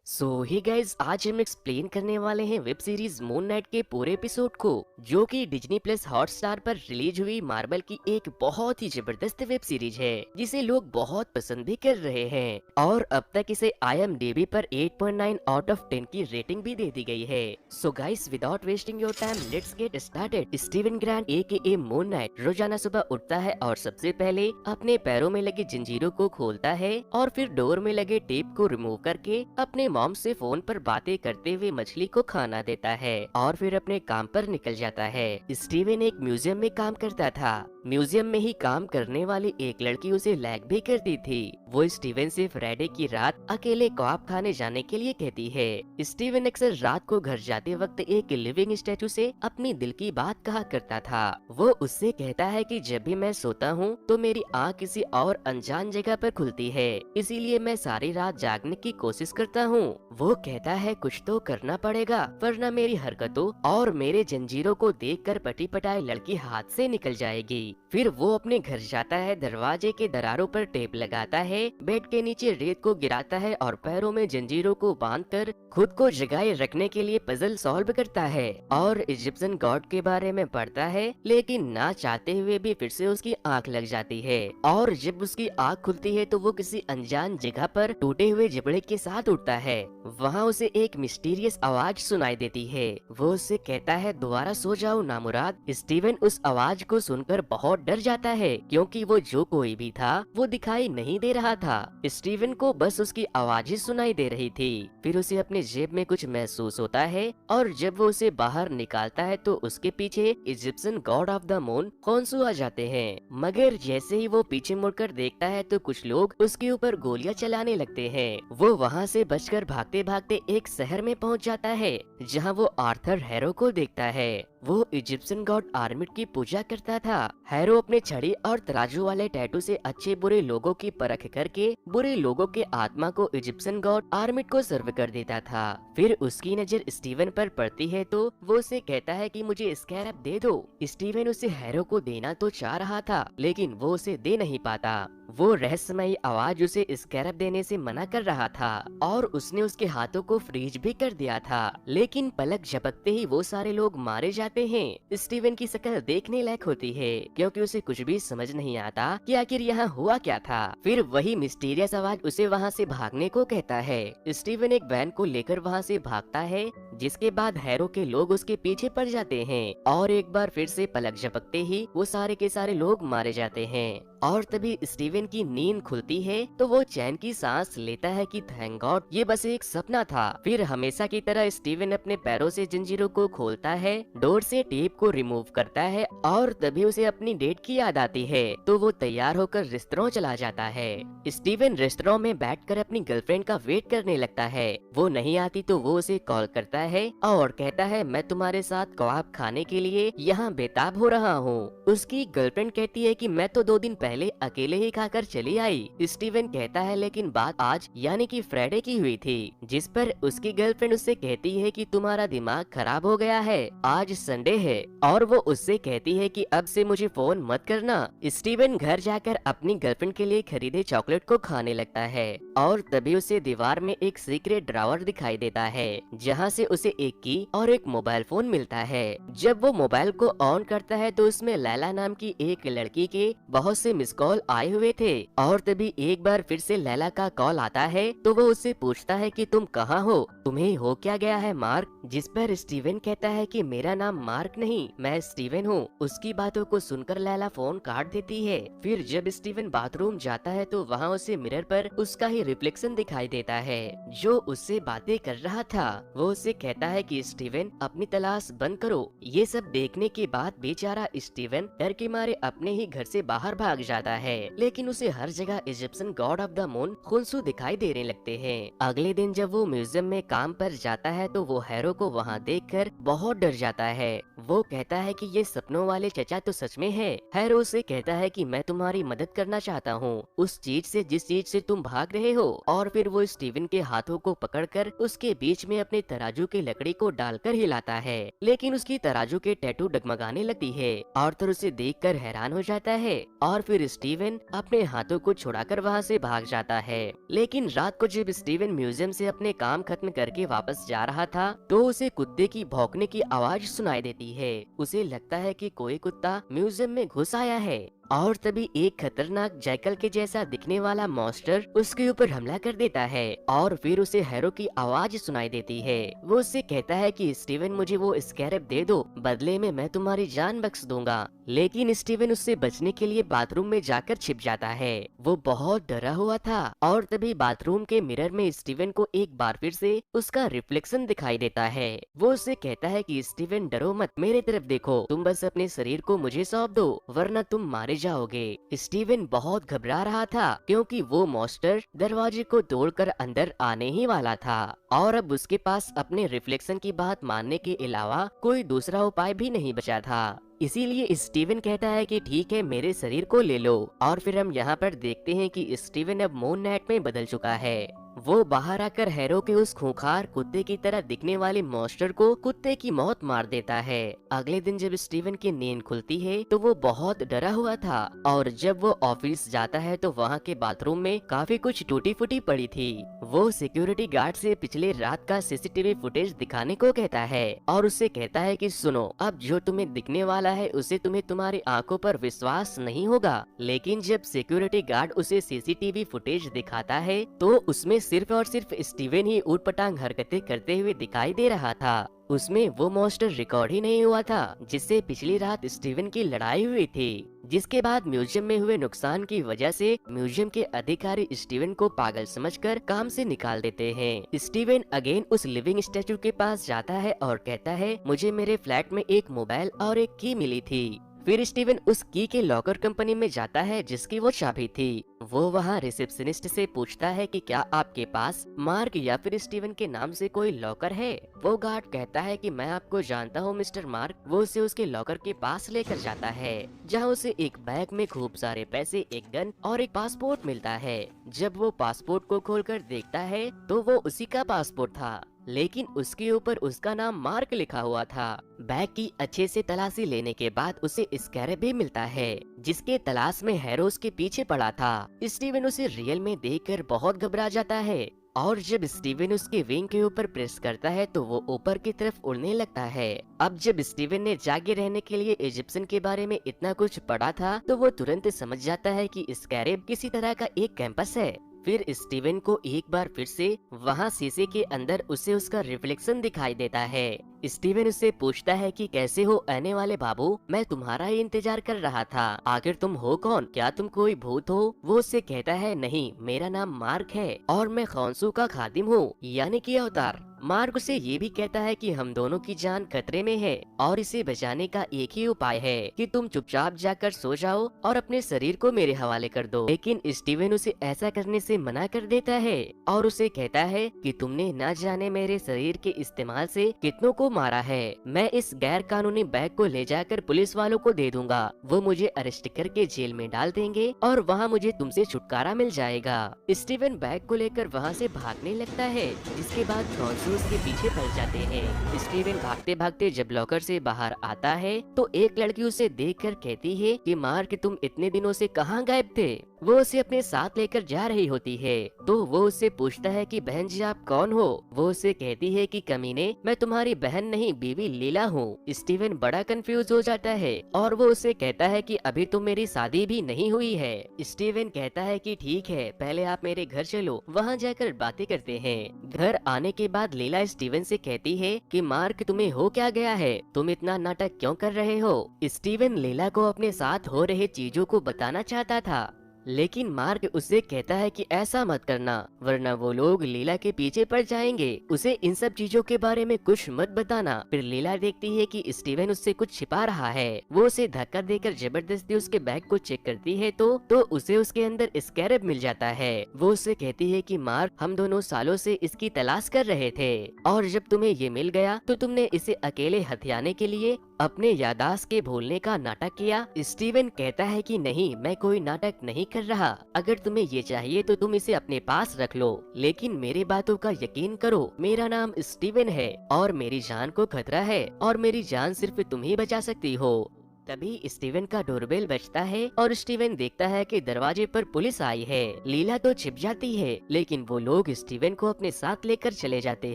सो ही guys आज हम explain करने वाले हैं वेब सीरीज मून नाइट के पूरे एपिसोड को, जो कि डिज्नी प्लस हॉटस्टार पर रिलीज हुई मार्वल की एक बहुत ही जबरदस्त वेब सीरीज है जिसे लोग बहुत पसंद भी कर रहे हैं और अब तक इसे IMDb पर 8.9 आउट ऑफ 10 की रेटिंग भी दे दी गई है। So guys without wasting your time let's get started. Steven grant AKA moon night रोजाना सुबह उठता है और सबसे पहले अपने पैरों में लगी जंजीरों को खोलता है और फिर डोर में लगे टेप को रिमूव करके अपने मॉम से फोन पर बातें करते हुए मछली को खाना देता है और फिर अपने काम पर निकल जाता है। स्टीवन एक म्यूजियम में काम करता था। म्यूजियम में ही काम करने वाली एक लड़की उसे लैग भी करती थी। वो स्टीवन से फ्राइडे की रात अकेले कबाब खाने जाने के लिए कहती है। स्टीवन अक्सर रात को घर जाते वक्त एक लिविंग स्टैचू से अपनी दिल की बात कहा करता था। वो उससे कहता है कि जब भी मैं सोता हूँ तो मेरी आँख किसी और अनजान जगह पर खुलती है, इसीलिए मैं सारी रात जागने की कोशिश करता हूँ। वो कहता है कुछ तो करना पड़ेगा वरना मेरी हरकतों और मेरे जंजीरों को देखकर पटी पटाई लड़की हाथ से निकल जाएगी। फिर वो अपने घर जाता है, दरवाजे के दरारों पर टेप लगाता है, बेड के नीचे रेत को गिराता है और पैरों में जंजीरों को बांधकर खुद को जगाए रखने के लिए पजल सॉल्व करता है और इजिप्शियन गॉड के बारे में पढ़ता है, लेकिन ना चाहते हुए भी फिर से उसकी आंख लग जाती है और जब उसकी आंख खुलती है तो वो किसी अनजान जगह पर टूटे हुए जबड़े के साथ उठता है। वहाँ उसे एक मिस्टीरियस आवाज सुनाई देती है। वो उससे कहता है दोबारा सो जाओ नामुराद। स्टीवन उस आवाज को सुनकर बहुत डर जाता है क्योंकि वो जो कोई भी था वो दिखाई नहीं दे रहा था। स्टीवन को बस उसकी आवाज ही सुनाई दे रही थी। फिर उसे अपने जेब में कुछ महसूस होता है और जब वो उसे बाहर निकालता है तो उसके पीछे Egyptian god of the moon Khonsu आ जाते हैं। मगर जैसे ही वो पीछे मुड़कर देखता है तो कुछ लोग उसके ऊपर गोलियां चलाने लगते हैं। वो वहाँ से बचकर भागते भागते एक शहर में पहुँच जाता है जहाँ वो आर्थर हैरो को देखता है। वो इजिप्शियन गॉड आर्मिट की पूजा करता था। हैरो अपने छड़ी और तराजू वाले टैटू से अच्छे बुरे लोगों की परख करके बुरे लोगों के आत्मा को इजिप्शियन गॉड आर्मिट को सर्व कर देता था। फिर उसकी नजर स्टीवन पर पड़ती है तो वो उसे कहता है कि मुझे स्कैरब दे दो। स्टीवन उसे हैरो को देना तो चाह रहा था लेकिन वो उसे दे नहीं पाता। वो रहस्यमयी आवाज उसे स्कैरब देने से मना कर रहा था और उसने उसके हाथों को फ्रीज भी कर दिया था, लेकिन पलक झपकते ही वो सारे लोग मारे जाते हैं। स्टीवन की शक्ल देखने लायक होती है क्योंकि उसे कुछ भी समझ नहीं आता कि आखिर यहाँ हुआ क्या था। फिर वही मिस्टीरियस आवाज उसे वहाँ से भागने को कहता है। स्टीवन एक वैन को लेकर वहाँ से भागता है, जिसके बाद हैरो के लोग उसके पीछे पड़ जाते हैं और एक बार फिर से पलक झपकते ही वो सारे के सारे लोग मारे जाते हैं। और तभी स्टीवन की नींद खुलती है तो वो चैन की सांस लेता है कि थैंक गॉड ये बस एक सपना था। फिर हमेशा की तरह स्टीवन अपने पैरों से जंजीरों को खोलता है, डोर से टेप को रिमूव करता है और तभी उसे अपनी डेट की याद आती है तो वो तैयार होकर रेस्टोरेंट चला जाता है। स्टीवन रेस्टोरेंट में बैठकर अपनी गर्लफ्रेंड का वेट करने लगता है। वो नहीं आती तो वो उसे कॉल करता है और कहता है मैं तुम्हारे साथ कबाब खाने के लिए यहाँ बेताब हो रहा हूँ। उसकी गर्लफ्रेंड कहती है कि मैं तो 2 दिन पहले अकेले ही खाकर चली आई। स्टीवन कहता है लेकिन बात आज यानी कि फ्राइडे की हुई थी, जिस पर उसकी गर्लफ्रेंड उससे कहती है कि तुम्हारा दिमाग खराब हो गया है, आज संडे है। और वो उससे कहती है कि अब से मुझे फोन मत करना। स्टीवन घर जाकर अपनी गर्लफ्रेंड के लिए खरीदे चॉकलेट को खाने लगता है और तभी उसे दीवार में एक सीक्रेट ड्रॉवर दिखाई देता है जहाँ से उसे एक की और एक मोबाइल फोन मिलता है। जब वो मोबाइल को ऑन करता है तो उसमें लैला नाम की एक लड़की के बहुत से मिस कॉल आए हुए थे और तभी एक बार फिर से लैला का कॉल आता है तो वो उससे पूछता है कि तुम कहाँ हो, तुम्हें हो क्या गया है मार्क। जिस पर स्टीवन कहता है कि मेरा नाम मार्क नहीं मैं स्टीवन हूँ। उसकी बातों को सुनकर लैला फोन काट देती है। फिर जब स्टीवन बाथरूम जाता है तो वहाँ उसे मिरर पर उसका ही रिफ्लेक्शन दिखाई देता है जो उससे बातें कर रहा था। वो उससे कहता है कि स्टीवन अपनी तलाश बंद करो। ये सब देखने के बाद बेचारा स्टीवन डर के मारे अपने ही घर से बाहर भाग जाता है, लेकिन उसे हर जगह Egyptian god of the moon Khonsu दिखाई देने लगते हैं। अगले दिन जब वो म्यूजियम में काम पर जाता है तो वो हैरो को वहाँ देखकर बहुत डर जाता है। वो कहता है कि ये सपनों वाले चचा तो सच में है। हैरो उसे कहता है कि मैं तुम्हारी मदद करना चाहता हूँ उस चीज से जिस चीज से तुम भाग रहे हो। और फिर वो स्टीवन के हाथों को पकड़कर उसके बीच में अपने तराजू की लकड़ी को डालकर हिलाता है, लेकिन उसकी तराजू के टैटू डगमगाने लगती है। आर्थर उसे देखकर हैरान हो जाता है और फिर स्टीवन अपने हाथों को छुड़ाकर वहाँ से भाग जाता है। लेकिन रात को जब स्टीवन म्यूजियम से अपने काम खत्म करके वापस जा रहा था तो उसे कुत्ते की भौंकने की आवाज सुनाई देती है। उसे लगता है कि कोई कुत्ता म्यूजियम में घुस आया है और तभी एक खतरनाक जैकल के जैसा दिखने वाला मॉन्स्टर उसके ऊपर हमला कर देता है और फिर उसे हैरो की आवाज सुनाई देती है। वो उससे कहता है कि स्टीवन मुझे वो स्कैरेब दे दो, बदले में मैं तुम्हारी जान बख्श दूंगा। लेकिन स्टीवन उससे बचने के लिए बाथरूम में जाकर छिप जाता है। वो बहुत डरा हुआ था और तभी बाथरूम के मिरर में स्टीवन को एक बार फिर से उसका रिफ्लेक्शन दिखाई देता है। वो उससे कहता है कि स्टीवन डरो मत, मेरे तरफ देखो, तुम बस अपने शरीर को मुझे सौंप दो वरना तुम मारे जाओगे। स्टीवन बहुत घबरा रहा था क्योंकि वो मॉन्स्टर दरवाजे को तोड़कर अंदर आने ही वाला था और अब उसके पास अपने रिफ्लेक्शन की बात मानने के अलावा कोई दूसरा उपाय भी नहीं बचा था। इसीलिए स्टीवन कहता है कि ठीक है, मेरे शरीर को ले लो। और फिर हम यहाँ पर देखते हैं कि स्टीवन अब मून नाइट में बदल चुका है। वो बाहर आकर हैरो के उस खूंखार कुत्ते की तरह दिखने वाले मॉन्स्टर को कुत्ते की मौत मार देता है। अगले दिन जब स्टीवन की नींद खुलती है तो वो बहुत डरा हुआ था और जब वो ऑफिस जाता है तो वहाँ के बाथरूम में काफी कुछ टूटी फूटी पड़ी थी। वो सिक्योरिटी गार्ड से पिछले रात का सीसीटीवी फुटेज दिखाने को कहता है और उससे कहता है कि सुनो, अब जो तुम्हें दिखने वाला है उसे तुम्हें तुम्हारी आंखों पर विश्वास नहीं होगा। लेकिन जब सिक्योरिटी गार्ड उसे सीसीटीवी फुटेज दिखाता है तो उसमें सिर्फ और सिर्फ स्टीवन ही ऊटपटांग हरकतें करते हुए दिखाई दे रहा था। उसमें वो मॉन्स्टर रिकॉर्ड ही नहीं हुआ था जिससे पिछली रात स्टीवन की लड़ाई हुई थी। जिसके बाद म्यूजियम में हुए नुकसान की वजह से म्यूजियम के अधिकारी स्टीवन को पागल समझकर काम से निकाल देते हैं। स्टीवन अगेन उस लिविंग स्टैचू के पास जाता है और कहता है मुझे मेरे फ्लैट में एक मोबाइल और एक की मिली थी। फिर स्टीवन उस की के लॉकर कंपनी में जाता है जिसकी वो चाबी थी। वो वहाँ रिसेप्शनिस्ट से पूछता है कि क्या आपके पास मार्क या फिर स्टीवन के नाम से कोई लॉकर है। वो गार्ड कहता है कि मैं आपको जानता हूँ मिस्टर मार्क। वो उसे उसके लॉकर के पास लेकर जाता है जहाँ उसे एक बैग में खूब सारे पैसे, एक गन और एक पासपोर्ट मिलता है। जब वो पासपोर्ट को खोलकर देखता है तो वो उसी का पासपोर्ट था, लेकिन उसके ऊपर उसका नाम मार्क लिखा हुआ था। बैग की अच्छे से तलाशी लेने के बाद उसे स्कैरेब भी मिलता है जिसके तलाश में हैरो उसके पीछे पड़ा था। स्टीवन उसे रियल में देखकर बहुत घबरा जाता है और जब स्टीवन उसके विंग के ऊपर प्रेस करता है तो वो ऊपर की तरफ उड़ने लगता है। अब जब स्टीवन ने जागे रहने के लिए इजिप्शियन के बारे में इतना कुछ पढ़ा था तो वो तुरंत समझ जाता है कि स्कैरेब किसी तरह का एक कैंपस है। फिर स्टीवन को एक बार फिर से वहाँ शीशे के अंदर उसे उसका रिफ्लेक्शन दिखाई देता है। स्टीवन उससे पूछता है कि कैसे हो आने वाले बाबू, मैं तुम्हारा ही इंतजार कर रहा था। आखिर तुम हो कौन, क्या तुम कोई भूत हो? वो उससे कहता है नहीं, मेरा नाम मार्क है और मैं खौंसू का खादिम हूँ, यानी कि अवतार। मार्क उसे ये भी कहता है कि हम दोनों की जान खतरे में है और इसे बचाने का एक ही उपाय है कि तुम चुपचाप जाकर सो जाओ और अपने शरीर को मेरे हवाले कर दो। लेकिन स्टीवन उसे ऐसा करने से मना कर देता है और उसे कहता है कि तुमने न जाने मेरे शरीर के इस्तेमाल से कितनों को मारा है। मैं इस गैर कानूनी बैग को ले जाकर पुलिस वालों को दे दूंगा। वो मुझे अरेस्ट करके जेल में डाल देंगे और वहाँ मुझे तुमसे छुटकारा मिल जाएगा। स्टीवन बैग को लेकर वहाँ से भागने लगता है जिसके बाद उसके पीछे पड़ जाते हैं। स्टीवन भागते भागते जब लॉकर से बाहर आता है तो एक लड़की उसे देखकर कहती है कि मार्क, तुम इतने दिनों से कहाँ गायब थे? वो उसे अपने साथ लेकर जा रही होती है तो वो उससे पूछता है कि बहन जी आप कौन हो? वो उसे कहती है कि कमीने, मैं तुम्हारी बहन नहीं बीवी लीला हूँ। स्टीवन बड़ा कंफ्यूज हो जाता है और वो उसे कहता है कि अभी तो मेरी शादी भी नहीं हुई है। स्टीवन कहता है कि ठीक है, पहले आप मेरे घर चलो, वहाँ जाकर बातें करते हैं। घर आने के बाद लीला स्टीवन से कहती है कि मार्क, तुम्हें हो क्या गया है? तुम इतना नाटक क्यों कर रहे हो? स्टीवन लीला को अपने साथ हो रहे चीजों को बताना चाहता था, लेकिन मार्क उससे कहता है कि ऐसा मत करना वरना वो लोग लीला के पीछे पड़ जाएंगे। उसे इन सब चीजों के बारे में कुछ मत बताना। फिर लीला देखती है कि स्टीवन उससे कुछ छिपा रहा है। वो उसे धक्का देकर जबरदस्ती उसके बैग को चेक करती है तो उसे उसके अंदर स्कैरेब मिल जाता है। वो उससे कहती है कि मार्क, हम दोनों सालों से इसकी तलाश कर रहे थे और जब तुम्हें ये मिल गया तो तुमने इसे अकेले हथियाने के लिए अपने यादाश्त के भूलने का नाटक किया। स्टीवन कहता है कि नहीं, मैं कोई नाटक नहीं कर रहा, अगर तुम्हें ये चाहिए तो तुम इसे अपने पास रख लो, लेकिन मेरी बातों का यकीन करो, मेरा नाम स्टीवन है और मेरी जान को खतरा है और मेरी जान सिर्फ तुम ही बचा सकती हो। तभी स्टीवन का डोरबेल बजता है और स्टीवन देखता है कि दरवाजे पर पुलिस आई है। लीला तो छिप जाती है, लेकिन वो लोग स्टीवन को अपने साथ लेकर चले जाते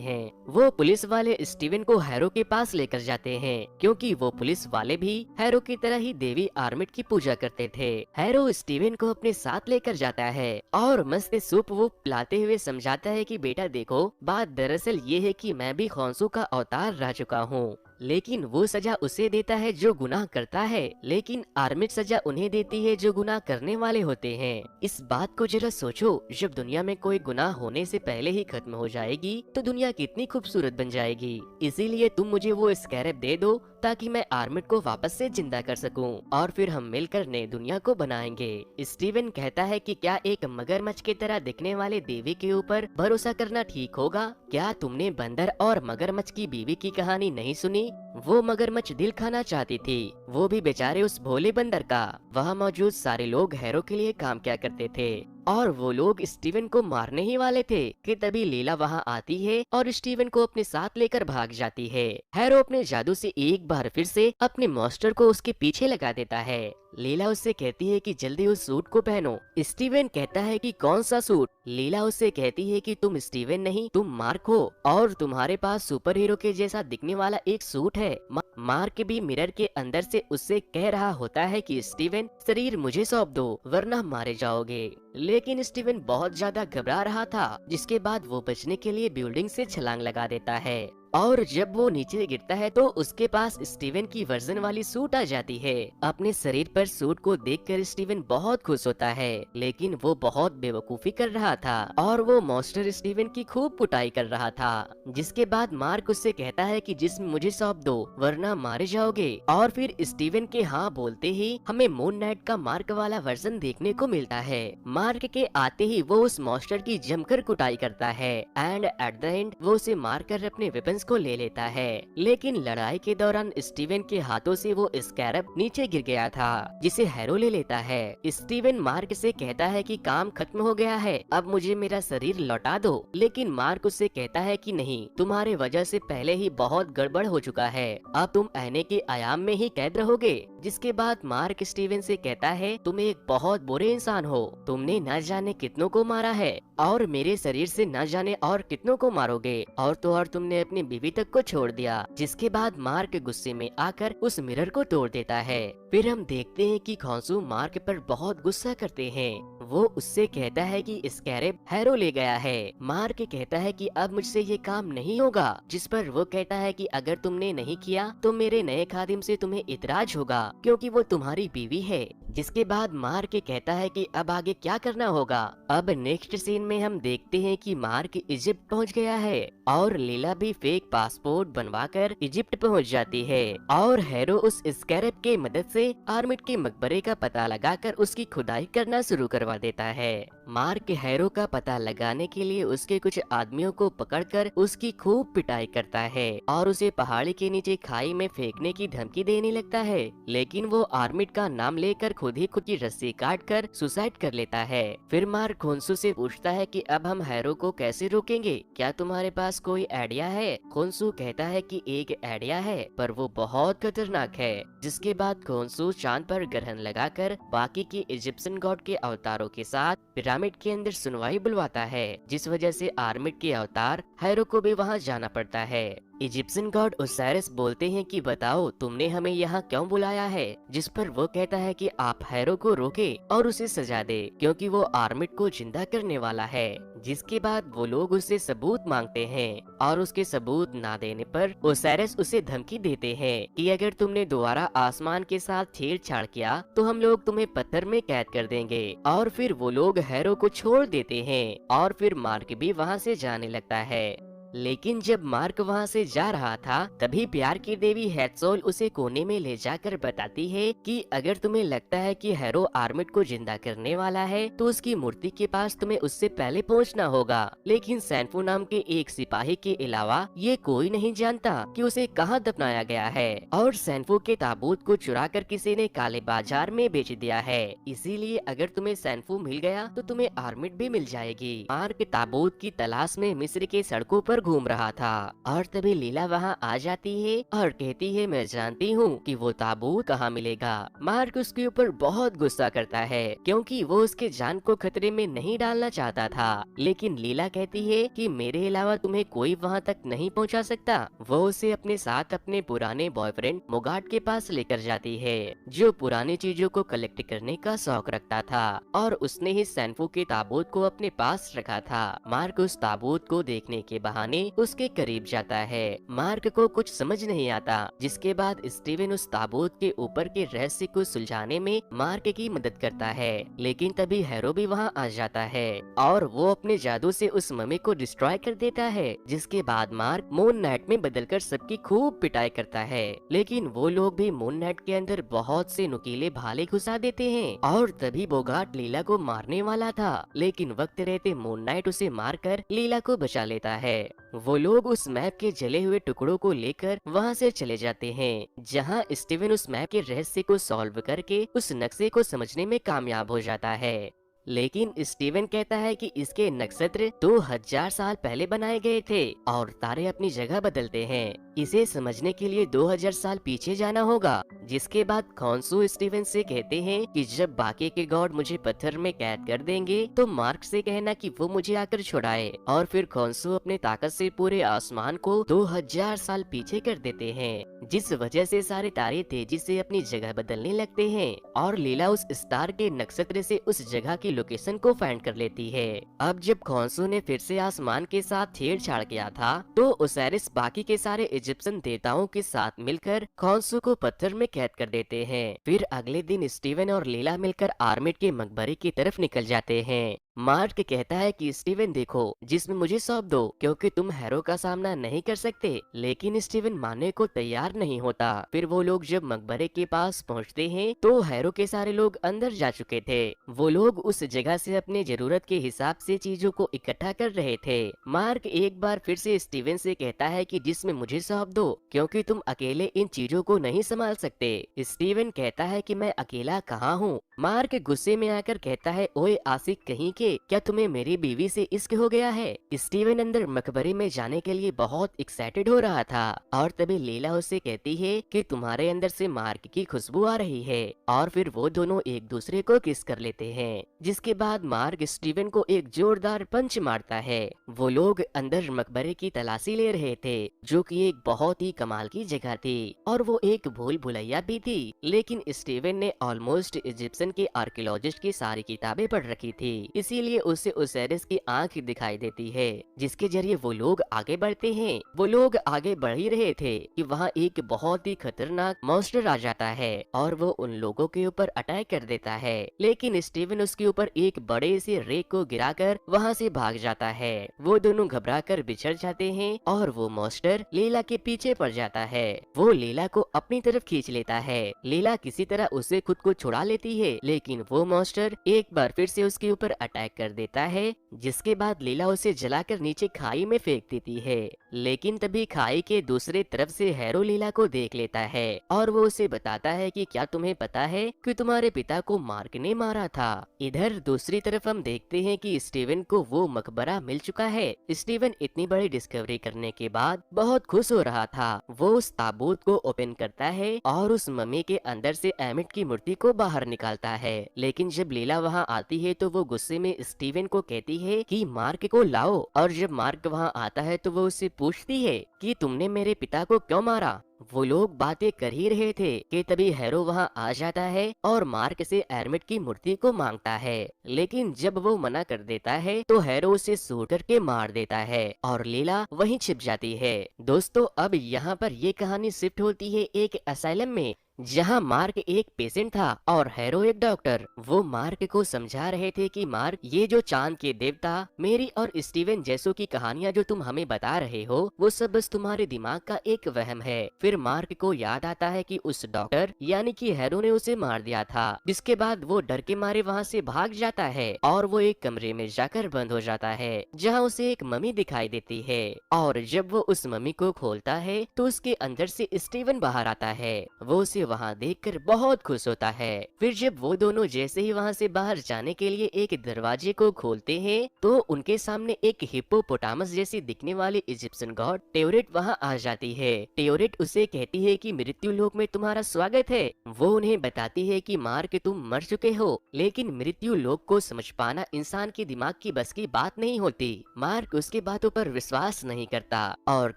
हैं। वो पुलिस वाले स्टीवन को हैरो के पास लेकर जाते हैं, क्योंकि वो पुलिस वाले भी हैरो की तरह ही देवी आर्मिट की पूजा करते थे। हैरो स्टीवन को अपने साथ लेकर जाता है और मस्त सूप वो पिलाते हुए समझाता है कि बेटा देखो, बात दरअसल ये है कि मैं भी खौंसू का अवतार रह चुका हूँ, लेकिन वो सजा उसे देता है जो गुनाह करता है, लेकिन आर्मिट सजा उन्हें देती है जो गुनाह करने वाले होते हैं। इस बात को जरा सोचो, जब दुनिया में कोई गुनाह होने से पहले ही खत्म हो जाएगी तो दुनिया कितनी खूबसूरत बन जाएगी। इसीलिए तुम मुझे वो स्कैरब दे दो ताकि मैं आर्मिट को वापस से जिंदा कर सकूं और फिर हम मिलकर नई दुनिया को बनाएंगे। स्टीवन कहता है कि क्या एक मगरमच्छ की तरह दिखने वाले देवी के ऊपर भरोसा करना ठीक होगा? क्या तुमने बंदर और मगरमच्छ की बीवी की कहानी नहीं सुनी? वो मगरमच्छ दिल खाना चाहती थी, वो भी बेचारे उस भोले बंदर का। वहाँ मौजूद सारे लोग हैरो के लिए काम किया करते थे और वो लोग स्टीवन को मारने ही वाले थे कि तभी लीला वहाँ आती है और स्टीवन को अपने साथ लेकर भाग जाती है। हैरो अपने जादू से एक बार फिर से अपने मॉन्स्टर को उसके पीछे लगा देता है। लीला उससे कहती है कि जल्दी उस सूट को पहनो। स्टीवन कहता है कि कौन सा सूट? लीला उससे कहती है कि तुम स्टीवन नहीं, तुम मार्क हो और तुम्हारे पास सुपर हीरो के जैसा दिखने वाला एक सूट है। मार्क भी मिरर के अंदर से उससे कह रहा होता है कि स्टीवन, शरीर मुझे सौंप दो वरना मारे जाओगे। लेकिन स्टीवन बहुत ज्यादा घबरा रहा था, जिसके बाद वो बचने के लिए बिल्डिंग से छलांग लगा देता है और जब वो नीचे गिरता है तो उसके पास स्टीवन की वर्जन वाली सूट आ जाती है। अपने शरीर पर सूट को देखकर स्टीवन बहुत खुश होता है, लेकिन वो बहुत बेवकूफी कर रहा था और वो मॉन्स्टर स्टीवन की खूब कुटाई कर रहा था। जिसके बाद मार्क उससे कहता है कि जिस्म मुझे सौंप दो वरना मारे जाओगे, और फिर स्टीवन के हाँ बोलते ही हमें मून नाइट का मार्क वाला वर्जन देखने को मिलता है। मार्क के आते ही वो उस मॉन्स्टर की जमकर कुटाई करता है एंड एट द एंड वो उसे मारकर अपने वेपन्स को ले लेता है। लेकिन लड़ाई के दौरान स्टीवन के हाथों से वो स्कैरब नीचे गिर गया था, जिसे हैरो ले लेता है। स्टीवन मार्क से कहता है कि काम खत्म हो गया है, अब मुझे मेरा शरीर लौटा दो, लेकिन मार्क उससे कहता है कि नहीं, तुम्हारे वजह से पहले ही बहुत गड़बड़ हो चुका है, अब तुम आईने के आयाम में ही कैद रहोगे। जिसके बाद मार्क स्टीवन से कहता है तुम एक बहुत बुरे इंसान हो, तुमने न जाने कितनों को मारा है और मेरे शरीर से न जाने और कितनों को मारोगे, और तो और तुमने अपनी बीवी तक को छोड़ दिया। जिसके बाद मार्क गुस्से में आकर उस मिरर को तोड़ देता है। फिर हम देखते हैं कि खौंसू मार्क पर बहुत गुस्सा करते हैं। वो उससे कहता है कि स्कैरब हैरो ले गया है। मार्क कहता है कि अब मुझसे ये काम नहीं होगा, जिस पर वो कहता है कि अगर तुमने नहीं किया तो मेरे नए खादिम से तुम्हें इतराज होगा, क्योंकि वो तुम्हारी बीवी है। जिसके बाद मार्क कहता है कि अब आगे क्या करना होगा। अब नेक्स्ट सीन में हम देखते हैं कि मार्क इजिप्ट पहुंच गया है और लीला भी फेक पासपोर्ट बनवाकर इजिप्ट पहुंच जाती है और हैरो उस स्कैरब के मदद से आर्मिट के मकबरे का पता लगाकर उसकी खुदाई करना शुरू करवा देता है। मार्क हैरो का पता लगाने के लिए उसके कुछ आदमियों को पकड़कर उसकी खूब पिटाई करता है और उसे पहाड़ी के नीचे खाई में फेंकने की धमकी देने लगता है, लेकिन वो आर्मिट का नाम लेकर खुद ही खुद की रस्सी काट कर सुसाइड कर लेता है। फिर मार्क खोंसू से पूछता है कि अब हम हैरो को कैसे रोकेंगे, क्या तुम्हारे पास कोई आइडिया है? खोंसू कहता है कि एक आइडिया है, पर वो बहुत खतरनाक है। जिसके बाद खोंसू चांद पर ग्रहण लगाकर बाकी के इजिप्शियन गॉड के अवतारों के साथ पिरामिड के अंदर सुनवाई बुलवाता है, जिस वजह से आर्मिट के अवतार हैरो को भी वहाँ जाना पड़ता है। इजिप्शियन गॉड ओसाइरिस बोलते हैं कि बताओ तुमने हमें यहाँ क्यों बुलाया है, जिस पर वो कहता है कि आप हैरो को रोके और उसे सजा दे, क्योंकि वो आर्मिट को जिंदा करने वाला है। जिसके बाद वो लोग उससे सबूत मांगते हैं और उसके सबूत ना देने पर ओसाइरिस उसे धमकी देते हैं कि अगर तुमने दोबारा आसमान के साथ छेड़छाड़ किया तो हम लोग तुम्हें पत्थर में कैद कर देंगे। और फिर वो लोग हैरो को छोड़ देते हैं और फिर मार्क भी वहाँ से जाने लगता है। लेकिन जब मार्क वहाँ से जा रहा था, तभी प्यार की देवी हेटसोल उसे कोने में ले जाकर बताती है कि अगर तुम्हें लगता है कि हैरो आर्मिड को जिंदा करने वाला है, तो उसकी मूर्ति के पास तुम्हें उससे पहले पहुंचना होगा। लेकिन सैनफू नाम के एक सिपाही के अलावा ये कोई नहीं जानता कि उसे कहाँ दफनाया गया है, और सैनफू के ताबूत को चुराकर किसी ने काले बाजार में बेच दिया है। इसीलिए अगर तुम्हें सैनफू मिल गया तो तुम्हें आर्मिड भी मिल जाएगी। मार्क ताबूत की तलाश में मिस्र के सड़कों पर घूम रहा था, और तभी लीला वहाँ आ जाती है और कहती है, मैं जानती हूँ कि वो ताबूत कहाँ मिलेगा। मार्क उसके ऊपर बहुत गुस्सा करता है, क्योंकि वो उसके जान को खतरे में नहीं डालना चाहता था। लेकिन लीला कहती है कि मेरे अलावा तुम्हें कोई वहाँ तक नहीं पहुँचा सकता। वो उसे अपने साथ अपने पुराने बॉयफ्रेंड मोगाट के पास लेकर जाती है, जो पुरानी चीजों को कलेक्ट करने का शौक रखता था, और उसने ही सैनफू के ताबूत को अपने पास रखा था। मार्क उस ताबूत को देखने के बहाने उसके करीब जाता है। मार्क को कुछ समझ नहीं आता, जिसके बाद स्टीवन उस ताबूत के ऊपर के रहस्य को सुलझाने में मार्क की मदद करता है। लेकिन तभी हैरो भी वहाँ आ जाता है, और वो अपने जादू से उस मम्मी को डिस्ट्रॉय कर देता है। जिसके बाद मार्क मून नाइट में बदलकर सबकी खूब पिटाई करता है। लेकिन वो लोग भी मून नाइट के अंदर बहुत से नुकीले भाले घुसा देते हैं, और तभी बोगाट लीला को मारने वाला था, लेकिन वक्त रहते मून नाइट उसे मारकर लीला को बचा लेता है। वो लोग उस मैप के जले हुए टुकड़ों को लेकर वहाँ से चले जाते हैं, जहाँ स्टीवन उस मैप के रहस्य को सॉल्व करके उस नक्शे को समझने में कामयाब हो जाता है। लेकिन स्टीवन कहता है कि इसके नक्षत्र 2000 साल पहले बनाए गए थे, और तारे अपनी जगह बदलते हैं। इसे समझने के लिए 2000 साल पीछे जाना होगा। जिसके बाद खॉन्सू स्टीवन से कहते हैं कि जब बाकी के गॉड मुझे पत्थर में कैद कर देंगे, तो मार्क से कहना कि वो मुझे आकर छुड़ाए। और फिर खॉन्सू अपने ताकत से पूरे आसमान को 2000 साल पीछे कर देते हैं, जिस वजह से सारे तारे तेजी से अपनी जगह बदलने लगते हैं, और लीला उस स्टार के नक्षत्र से उस जगह की लोकेशन को फाइंड कर लेती है। अब जब खॉन्सू ने फिर से आसमान के साथ छेड़छाड़ किया था, तो ओसाइरिस बाकी के सारे इजिप्शियन देवताओं के साथ मिलकर खॉन्सू को पत्थर में कैद कर देते हैं। फिर अगले दिन स्टीवन और लीला मिलकर आर्मिड के मकबरे की तरफ निकल जाते हैं। मार्क कहता है कि स्टीवन देखो, जिसमें मुझे सौंप दो, क्योंकि तुम हैरो का सामना नहीं कर सकते। लेकिन स्टीवन मानने को तैयार नहीं होता। फिर वो लोग जब मकबरे के पास पहुंचते हैं, तो हैरो के सारे लोग अंदर जा चुके थे। वो लोग उस जगह से अपने जरूरत के हिसाब से चीजों को इकट्ठा कर रहे थे। मार्क एक बार फिर से स्टीवन से कहता है कि जिसमें मुझे सौंप दो, क्योंकि तुम अकेले इन चीजों को नहीं संभाल सकते। स्टीवन कहता है कि मैं अकेला कहाँ हूँ। मार्क गुस्से में आकर कहता है, ओए आशिक कहीं के, क्या तुम्हें मेरी बीवी से इश्क हो गया है? स्टीवन अंदर मकबरे में जाने के लिए बहुत एक्साइटेड हो रहा था, और तभी लीला उसे कहती है कि तुम्हारे अंदर से मार्क की खुशबू आ रही है, और फिर वो दोनों एक दूसरे को किस कर लेते हैं। जिसके बाद मार्क स्टीवन को एक जोरदार पंच मारता है। वो लोग अंदर मकबरे की तलाशी ले रहे थे, जो कि एक बहुत ही कमाल की जगह थी, और वो एक भूल भुलैया भी थी। लेकिन स्टीवन ने ऑलमोस्ट इजिप्शियन के आर्कियोलॉजिस्ट की सारी किताबें पढ़ रखी थी, इसीलिए उसे ओसाइरिस की आंख दिखाई देती है, जिसके जरिए वो लोग आगे बढ़ते हैं। वो लोग आगे बढ़ ही रहे थे कि वहाँ एक बहुत ही खतरनाक मॉन्स्टर आ जाता है, और वो उन लोगों के ऊपर अटैक कर देता है। लेकिन स्टीवन उसके ऊपर एक बड़े से रेक को गिराकर वहाँ से भाग जाता है। वो दोनों घबराकर बिछड़ जाते हैं, और वो मॉन्स्टर लीला के पीछे पड़ जाता है। वो लीला को अपनी तरफ खींच लेता है। लीला किसी तरह उसे खुद को छुड़ा लेती है, लेकिन वो मॉन्स्टर एक बार फिर से उसके ऊपर अटैक कर देता है। जिसके बाद लीला उसे जलाकर नीचे खाई में फेंक देती है। लेकिन तभी खाई के दूसरे तरफ से हैरो लीला को देख लेता है, और वो उसे बताता है कि क्या तुम्हें पता है कि तुम्हारे पिता को मार्क ने मारा था। इधर दूसरी तरफ हम देखते हैं कि स्टीवन को वो मकबरा मिल चुका है। स्टीवन इतनी बड़ी डिस्कवरी करने के बाद बहुत खुश हो रहा था। वो उस ताबूत को ओपन करता है, और उस मम्मी के अंदर से एमिट की मूर्ति को बाहर निकालता है। लेकिन जब लीला वहाँ आती है, तो वो गुस्से में स्टीवन को कहती है कि मार्क को लाओ, और जब मार्क वहाँ आता है, तो वो उससे पूछती है कि तुमने मेरे पिता को क्यों मारा। वो लोग बातें कर ही रहे थे कि तभी हैरो वहाँ आ जाता है, और मार्क से एरमिट की मूर्ति को मांगता है। लेकिन जब वो मना कर देता है, तो हैरो उसे शूट करके मार देता है, और लीला वहीं छिप जाती है। दोस्तों, अब यहाँ पर ये कहानी शिफ्ट होती है एक असाइलम में, जहां मार्क एक पेशेंट था और हैरो एक डॉक्टर। वो मार्क को समझा रहे थे कि मार्क, ये जो चांद के देवता, मेरी और स्टीवन जैसो की कहानियां जो तुम हमें बता रहे हो, वो सब बस तुम्हारे दिमाग का एक वहम है। फिर मार्क को याद आता है कि उस डॉक्टर यानी कि हैरो ने उसे मार दिया था, जिसके बाद वो डर के मारे वहाँ से भाग जाता है और वो एक कमरे में जाकर बंद हो जाता है, जहाँ उसे एक मम्मी दिखाई देती है। और जब वो उस मम्मी को खोलता है तो उसके अंदर से स्टीवन बाहर आता है। वो उसे वहाँ देखकर बहुत खुश होता है। फिर जब वो दोनों जैसे ही वहाँ से बाहर जाने के लिए एक दरवाजे को खोलते हैं तो उनके सामने एक हिप्पोपोटामस जैसी दिखने वाली इजिप्शियन गॉड टेओरेट वहाँ आ जाती है। टेओरेट उसे कहती है कि मृत्यु लोक में तुम्हारा स्वागत है। वो उन्हें बताती है कि मार्क, तुम मर चुके हो, लेकिन मृत्यु लोक को समझ पाना इंसान के दिमाग की बस की बात नहीं होती। मार्क उसके बातों पर विश्वास नहीं करता और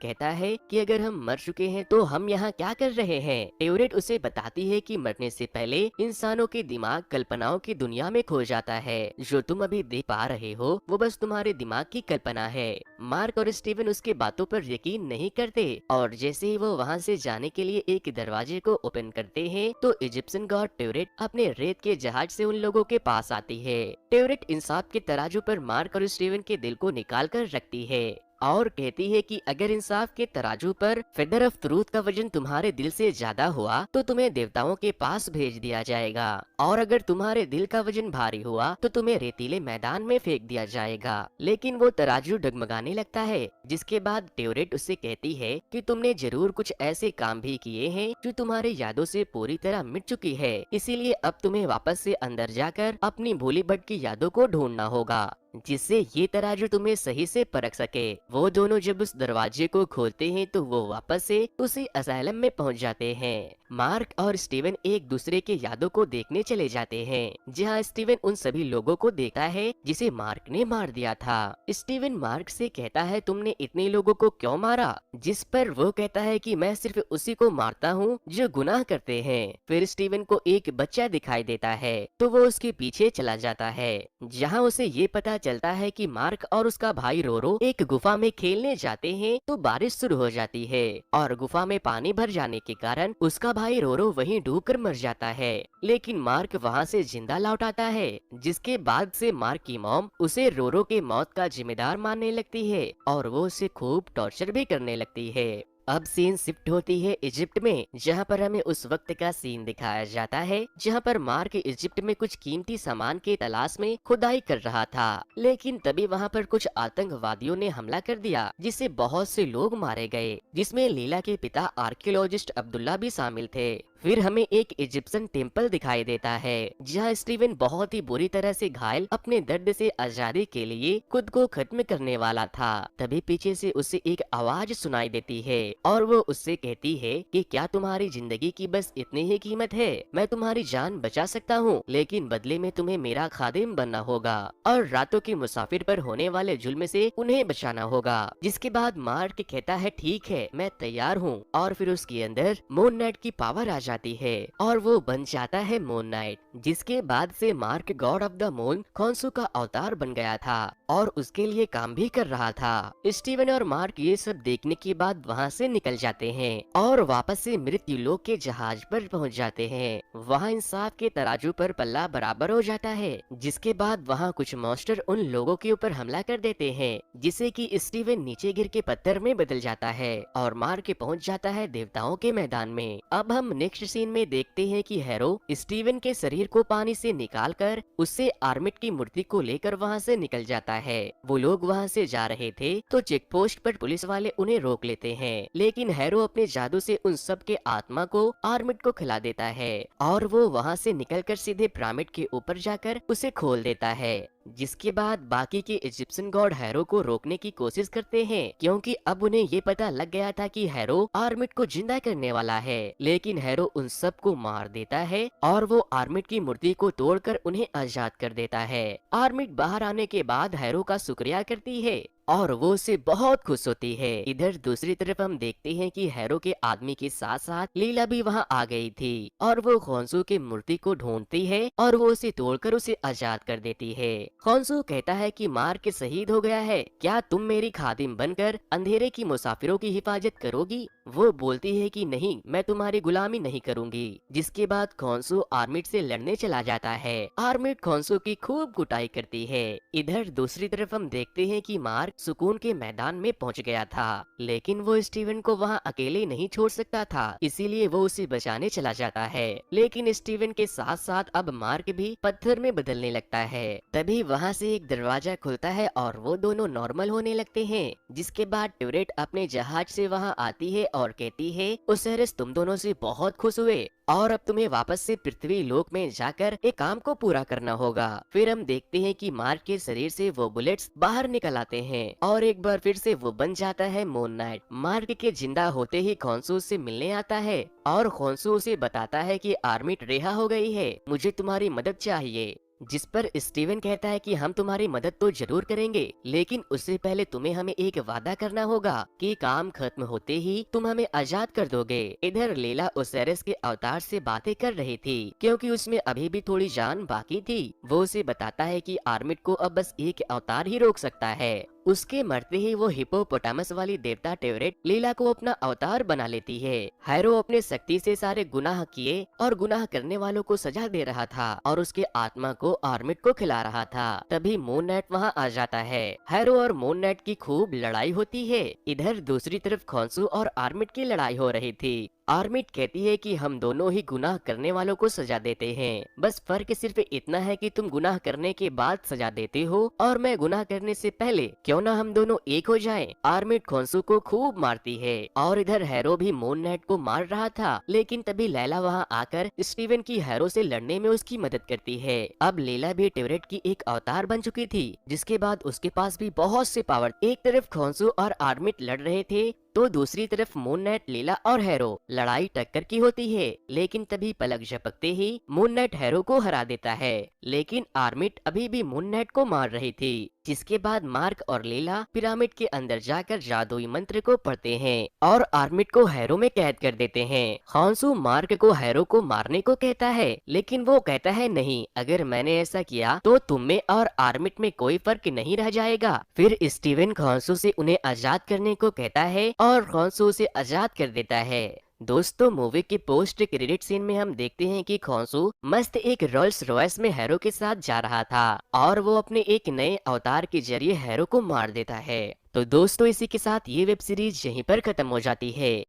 कहता है कि अगर हम मर चुके हैं तो हम यहाँ क्या कर रहे हैं। टेओरेट उसे बताती है कि मरने से पहले इंसानों के दिमाग कल्पनाओं की दुनिया में खो जाता है। जो तुम अभी देख पा रहे हो वो बस तुम्हारे दिमाग की कल्पना है। मार्क और स्टीवन उसके बातों पर यकीन नहीं करते और जैसे ही वो वहाँ से जाने के लिए एक दरवाजे को ओपन करते हैं तो इजिप्शियन गॉड टेओरेट अपने रेत के जहाज से उन लोगों के पास आती है। टेओरेट इंसाफ के तराजू पर मार्क और स्टीवन के दिल को निकाल कर रखती है और कहती है कि अगर इंसाफ के तराजू पर फेदर ऑफ ट्रूथ का वजन तुम्हारे दिल से ज्यादा हुआ तो तुम्हें देवताओं के पास भेज दिया जाएगा, और अगर तुम्हारे दिल का वजन भारी हुआ तो तुम्हें रेतीले मैदान में फेंक दिया जाएगा। लेकिन वो तराजू डगमगाने लगता है, जिसके बाद टेओरेट उससे कहती है कि तुमने जरूर कुछ ऐसे काम भी किए हैं जो तुम्हारे यादों से पूरी तरह मिट चुकी है, इसीलिए अब तुम्हें वापस से अंदर जाकर अपनी भूली भटकी यादों को ढूंढना होगा, जिससे ये तराजू तुम्हें सही से परख सके। वो दोनों जब उस दरवाजे को खोलते हैं तो वो वापस से उसी असाइलम में पहुंच जाते हैं। मार्क और स्टीवन एक दूसरे के यादों को देखने चले जाते हैं, जहां स्टीवन उन सभी लोगों को देखता है जिसे मार्क ने मार दिया था। स्टीवन मार्क से कहता है, तुमने इतने लोगों को क्यों मारा? जिस पर वो कहता है कि मैं सिर्फ उसी को मारता हूँ जो गुनाह करते हैं। फिर स्टीवन को एक बच्चा दिखाई देता है तो वो उसके पीछे चला जाता है, जहाँ उसे ये पता चलता है कि मार्क और उसका भाई रोरो एक गुफा में खेलने जाते हैं तो बारिश शुरू हो जाती है और गुफा में पानी भर जाने के कारण उसका भाई रोरो वहीं डूबकर मर जाता है। लेकिन मार्क वहां से जिंदा लौट आता है, जिसके बाद से मार्क की मॉम उसे रोरो के मौत का जिम्मेदार मानने लगती है और वो उसे खूब टॉर्चर भी करने लगती है। अब सीन शिफ्ट होती है इजिप्ट में, जहां पर हमें उस वक्त का सीन दिखाया जाता है जहां पर मार्क इजिप्ट में कुछ कीमती सामान के तलाश में खुदाई कर रहा था। लेकिन तभी वहां पर कुछ आतंकवादियों ने हमला कर दिया, जिससे बहुत से लोग मारे गए, जिसमें लीला के पिता आर्कियोलॉजिस्ट अब्दुल्ला भी शामिल थे। फिर हमें एक इजिप्शियन टेम्पल दिखाई देता है जहाँ स्टीवन बहुत ही बुरी तरह से घायल अपने दर्द से आजादी के लिए खुद को खत्म करने वाला था। तभी पीछे से उसे एक आवाज सुनाई देती है और वो उससे कहती है कि क्या तुम्हारी जिंदगी की बस इतनी ही कीमत है? मैं तुम्हारी जान बचा सकता हूँ, लेकिन बदले में तुम्हें मेरा खादिम बनना होगा और रातों के मुसाफिर पर होने वाले जुल्म से उन्हें बचाना होगा। जिसके बाद मार्क कहता है, ठीक है, मैं तैयार हूँ, और फिर उसके अंदर मून नाइट की पावर आ जाती है और वो बन जाता है मून नाइट। जिसके बाद से Marc god of the moon Khonsu का अवतार बन गया था और उसके लिए काम भी कर रहा था। स्टीवन और मार्क ये सब देखने के बाद वहाँ से निकल जाते हैं और वापस से मृत्यु लोक के जहाज पर पहुँच जाते हैं। वहाँ इंसाफ के तराजू पर पल्ला बराबर हो जाता है। जिसके बाद वहाँ कुछ मॉन्स्टर उन लोगों के ऊपर हमला कर देते हैं, जिसे कि स्टीवन नीचे गिर के पत्थर में बदल जाता है और मार्क पहुँच जाता है देवताओं के मैदान में। अब हम नेक्स्ट सीन में देखते हैं कि हैरो स्टीवन के शरीर को पानी से निकालकर उससे आर्मिट की मूर्ति को लेकर वहाँ से निकल जाता है। वो लोग वहाँ से जा रहे थे तो चेक पोस्ट पर पुलिस वाले उन्हें रोक लेते हैं, लेकिन हैरो अपने जादू से उन सब के आत्मा को आर्मिट को खिला देता है और वो वहाँ से निकलकर सीधे पिरामिड के ऊपर जाकर उसे खोल देता है। जिसके बाद बाकी के इजिप्शियन गॉड हैरो को रोकने की कोशिश करते हैं, क्योंकि अब उन्हें ये पता लग गया था कि हैरो आर्मिट को जिंदा करने वाला है। लेकिन हैरो उन सब को मार देता है और वो आर्मिट की मूर्ति को तोड़कर उन्हें आजाद कर देता है। आर्मिट बाहर आने के बाद हैरो का शुक्रिया करती है और वो उससे बहुत खुश होती है। इधर दूसरी तरफ हम देखते हैं कि हैरो के आदमी के साथ साथ लीला भी वहाँ आ गई थी और वो खोंसू की मूर्ति को ढूंढती है और वो उसे तोड़कर उसे आजाद कर देती है। खोंसू कहता है कि मार्क शहीद हो गया है, क्या तुम मेरी खादिम बनकर अंधेरे की मुसाफिरों की हिफाजत करोगी? वो बोलती है कि नहीं, मैं तुम्हारी गुलामी नहीं करूंगी। जिसके बाद खोंसू आर्मिट से लड़ने चला जाता है। आर्मिट खोंसू की खूब कुटाई करती है। इधर दूसरी तरफ हम देखते हैं कि मार्क सुकून के मैदान में पहुंच गया था, लेकिन वो स्टीवन को वहां अकेले नहीं छोड़ सकता था, इसीलिए वो उसे बचाने चला जाता है। लेकिन स्टीवन के साथ साथ अब मार्क भी पत्थर में बदलने लगता है। तभी वहां से एक दरवाजा खुलता है और वो दोनों नॉर्मल होने लगते हैं। जिसके बाद ट्यूरेट अपने जहाज से वहां आती है और कहती है, ओसेरिस तुम दोनों से बहुत खुश हुए और अब तुम्हें वापस से पृथ्वी लोक में जाकर एक काम को पूरा करना होगा। फिर हम देखते हैं कि मार्क के शरीर से वो बुलेट्स बाहर निकल आते हैं और एक बार फिर से वो बन जाता है मून नाइट। मार्क के जिंदा होते ही खोंसू से मिलने आता है और खोंसू उसे बताता है कि आर्मिट रिहा हो गई है, मुझे तुम्हारी मदद चाहिए। जिस पर स्टीवन कहता है कि हम तुम्हारी मदद तो जरूर करेंगे, लेकिन उससे पहले तुम्हें हमें एक वादा करना होगा कि काम खत्म होते ही तुम हमें आजाद कर दोगे। इधर लेला ओसेरिस के अवतार से बातें कर रही थी, क्योंकि उसमें अभी भी थोड़ी जान बाकी थी। वो उसे बताता है कि आर्मिट को अब बस एक अवतार ही रोक सकता है। उसके मरते ही वो हिप्पोपोटामस वाली देवता टेवरेट लीला को अपना अवतार बना लेती है। हैरो अपने शक्ति से सारे गुनाह किए और गुनाह करने वालों को सजा दे रहा था और उसके आत्मा को आर्मिट को खिला रहा था। तभी मून नाइट वहाँ आ जाता है। हैरो और मून नाइट की खूब लड़ाई होती है। इधर दूसरी तरफ खोंसू और आर्मिट की लड़ाई हो रही थी। आर्मिट कहती है कि हम दोनों ही गुनाह करने वालों को सजा देते हैं, बस फर्क सिर्फ इतना है कि तुम गुनाह करने के बाद सजा देते हो और मैं गुनाह करने से पहले, क्यों ना हम दोनों एक हो जाएं। आर्मिट खोंसू को खूब मारती है और इधर हैरो भी मून नाइट को मार रहा था, लेकिन तभी लैला वहाँ आकर स्टीवन की हैरो से लड़ने में उसकी मदद करती है। अब लैला भी टेवरेट की एक अवतार बन चुकी थी, जिसके बाद उसके पास भी बहुत से पावर। एक तरफ खोंसू और आर्मिट लड़ रहे थे तो दूसरी तरफ मून नाइट, लीला और हैरो लड़ाई टक्कर की होती है। लेकिन तभी पलक झपकते ही मून नाइट हैरो को हरा देता है, लेकिन आर्मिट अभी भी मून नाइट को मार रही थी। जिसके बाद मार्क और लीला पिरामिड के अंदर जाकर जादुई मंत्र को पढ़ते हैं और आर्मिट को हैरो में कैद कर देते हैं। खोंसू मार्क को हैरो को मारने को कहता है, लेकिन वो कहता है नहीं, अगर मैंने ऐसा किया तो तुम में और आर्मिट में कोई फर्क नहीं रह जाएगा। फिर स्टीवन खोंसू से उन्हें आजाद करने को कहता है और खोंसू उसे आजाद कर देता है। दोस्तों, मूवी के पोस्ट क्रेडिट सीन में हम देखते हैं कि खोंसू मस्त एक रोल्स रॉयस में हैरो के साथ जा रहा था और वो अपने एक नए अवतार के जरिए हैरो को मार देता है। तो दोस्तों, इसी के साथ ये वेब सीरीज यहीं पर खत्म हो जाती है।